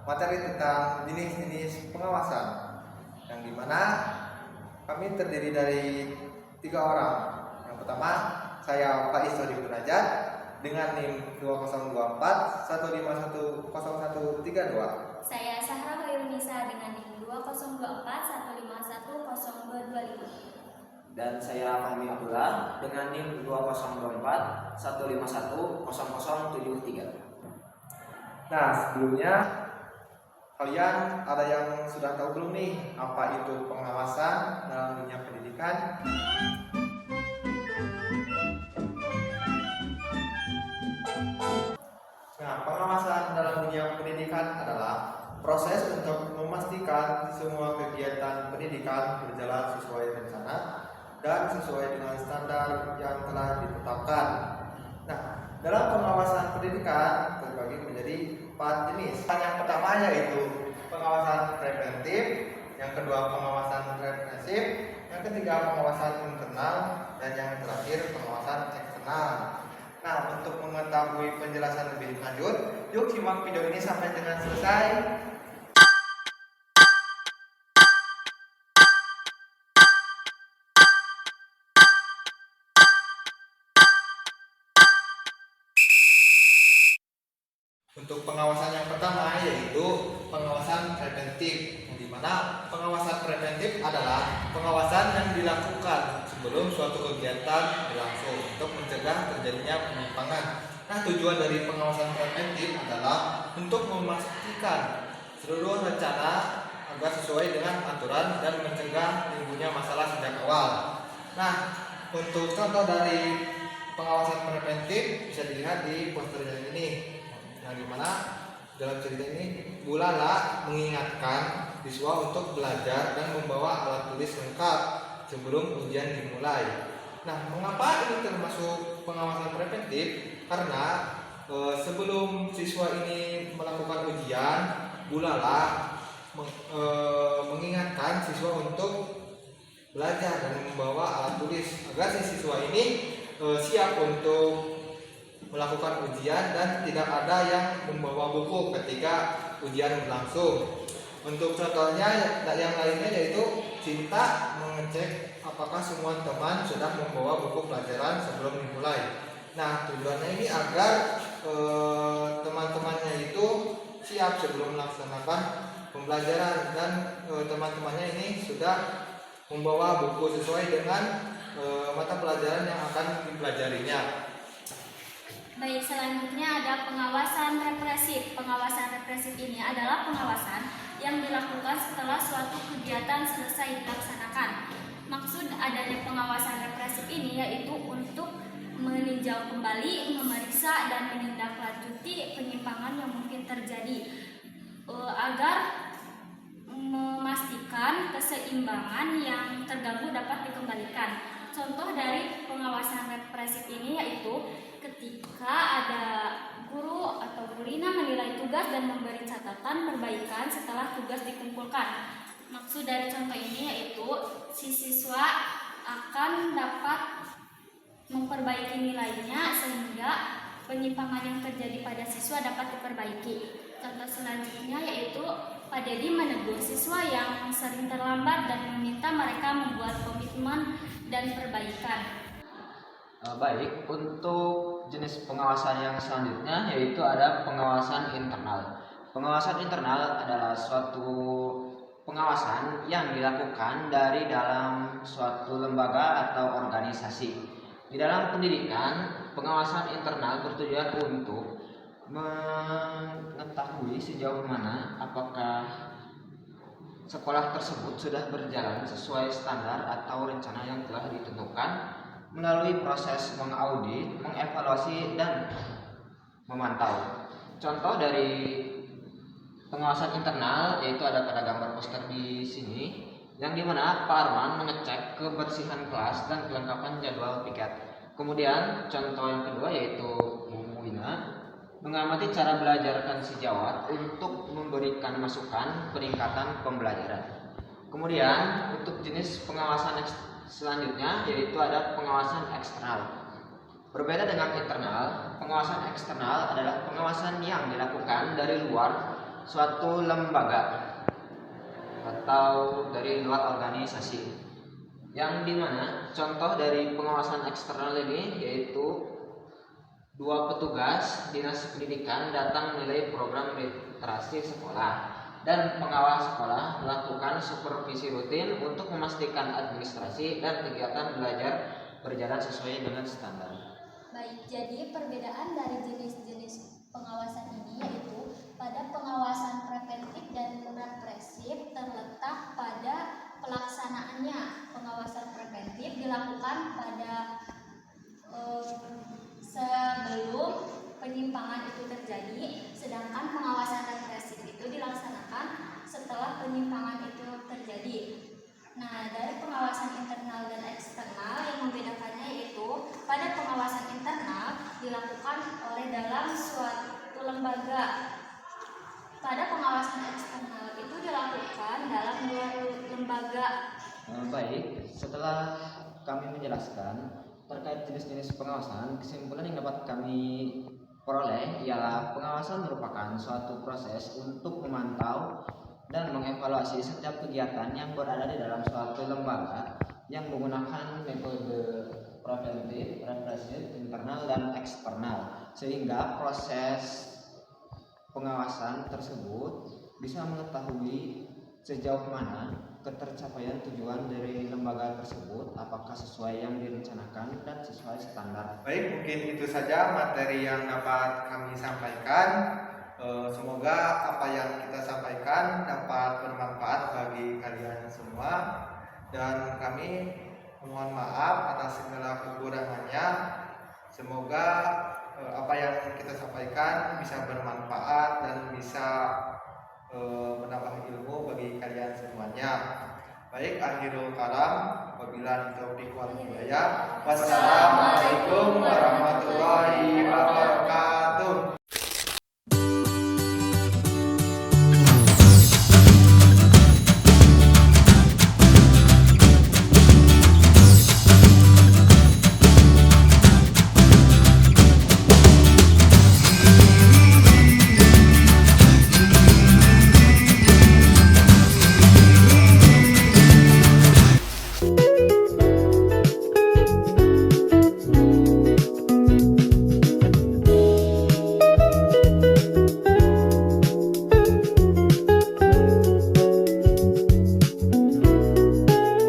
materi tentang jenis-jenis pengawasan, yang dimana kami terdiri dari 3 orang. Yang pertama, saya Faiz Sodi Munajat dengan NIM 2024 1510132. Saya Sahra Khairunisa dengan NIM 2024 1510225. Dan saya Fahmi Abdullah dengan NIM 2024 1510073. Nah, sebelumnya kalian ada yang sudah tahu belum nih apa itu pengawasan dalam dunia pendidikan? Nah, pengawasan dalam dunia pendidikan adalah proses untuk memastikan semua kegiatan pendidikan berjalan sesuai rencana dan sesuai dengan standar yang telah ditetapkan. Nah, dalam pengawasan pendidikan terbagi menjadi 4 jenis. Yang pertama yaitu pengawasan preventif, yang kedua pengawasan represif, yang ketiga pengawasan internal, dan yang terakhir pengawasan eksternal. Nah, untuk mengetahui penjelasan lebih lanjut, yuk simak video ini sampai dengan selesai. Untuk pengawasan yang pertama yaitu pengawasan preventif, yang dimana pengawasan preventif adalah pengawasan yang dilakukan sebelum suatu kegiatan berlangsung untuk mencegah terjadinya penyimpangan. Nah, tujuan dari pengawasan preventif adalah untuk memastikan seluruh rencana agar sesuai dengan aturan dan mencegah timbulnya masalah sejak awal. Nah, untuk contoh dari pengawasan preventif bisa dilihat di poster ini. Yang dimana dalam cerita ini Bu Lala mengingatkan siswa untuk belajar dan membawa alat tulis lengkap sebelum ujian dimulai. Nah, mengapa ini termasuk pengawasan preventif? Karena sebelum siswa ini melakukan ujian, Bu Lala mengingatkan siswa untuk belajar dan membawa alat tulis agar si siswa ini siap untuk melakukan ujian dan tidak ada yang membawa buku ketika ujian berlangsung. Untuk contohnya yang lainnya yaitu Cinta mengecek apakah semua teman sudah membawa buku pelajaran sebelum dimulai. Nah, tujuannya ini agar teman-temannya itu siap sebelum melaksanakan pembelajaran dan teman-temannya ini sudah membawa buku sesuai dengan mata pelajaran yang akan dipelajarinya. Baik, selanjutnya ada pengawasan represif. Pengawasan represif ini adalah pengawasan yang dilakukan setelah suatu kegiatan selesai dilaksanakan. Maksud adanya pengawasan represif ini yaitu untuk meninjau kembali, memeriksa, dan menindaklanjuti penyimpangan yang mungkin terjadi agar memastikan keseimbangan yang terganggu dapat dikembalikan. Contoh dari pengawasan represif ini yaitu ketika ada guru atau gurina menilai tugas dan memberi catatan perbaikan setelah tugas dikumpulkan. Maksud dari contoh ini yaitu si siswa akan dapat memperbaiki nilainya sehingga penyimpangan yang terjadi pada siswa dapat diperbaiki. Contoh selanjutnya yaitu Pak Dedi menegur siswa yang sering terlambat dan meminta mereka membuat komitmen dan perbaikan. Baik, untuk jenis pengawasan yang selanjutnya yaitu ada pengawasan internal. Pengawasan internal adalah suatu pengawasan yang dilakukan dari dalam suatu lembaga atau organisasi. Di dalam pendidikan, pengawasan internal bertujuan untuk mengetahui sejauh mana apakah sekolah tersebut sudah berjalan sesuai standar atau rencana yang telah ditentukan melalui proses mengaudit, mengevaluasi, dan memantau. Contoh dari pengawasan internal yaitu ada pada gambar poster di sini, yang dimana Pak Arman mengecek kebersihan kelas dan kelengkapan jadwal piket. Kemudian contoh yang kedua yaitu Mumuina mengamati cara belajar sejawat untuk memberikan masukan peningkatan pembelajaran. Kemudian untuk jenis pengawasan selanjutnya yaitu ada pengawasan eksternal. Berbeda dengan internal, pengawasan eksternal adalah pengawasan yang dilakukan dari luar suatu lembaga atau dari luar organisasi, yang dimana contoh dari pengawasan eksternal ini yaitu dua petugas dinas pendidikan datang menilai program literasi sekolah, dan pengawas sekolah melakukan supervisi rutin untuk memastikan administrasi dan kegiatan belajar berjalan sesuai dengan standar. Baik, jadi perbedaan dari jenis-jenis pengawasan ini yaitu pada pengawasan preventif dan represif terletak pada pelaksanaannya. Pengawasan preventif dilakukan pada sebelum penyimpangan itu terjadi, sedangkan pengawasan represif itu dilaksanakan setelah penyimpangan itu terjadi. Nah, dari pengawasan internal dan eksternal yang membedakannya yaitu pada pengawasan internal dilakukan oleh dalam suatu lembaga. Pada pengawasan eksternal itu dilakukan dalam luar lembaga. Baik, setelah kami menjelaskan terkait jenis-jenis pengawasan, kesimpulan yang dapat kami peroleh ialah pengawasan merupakan suatu proses untuk memantau dan mengevaluasi setiap kegiatan yang berada di dalam suatu lembaga yang menggunakan metode preventif, represif, internal, dan eksternal, sehingga proses pengawasan tersebut bisa mengetahui sejauh mana ketercapaian tujuan dari lembaga tersebut, apakah sesuai yang direncanakan dan sesuai standar. Baik, mungkin itu saja materi yang dapat kami sampaikan. Semoga apa yang kita sampaikan dapat bermanfaat bagi kalian semua, dan kami mohon maaf atas segala kekurangannya. Semoga apa yang kita sampaikan bisa bermanfaat dan bisa menambah ilmu bagi kalian semuanya. Baik, akhirul kalam, wabillahi taufiq wal hidayah. Wassalamualaikum warahmatullahi wabarakatuh.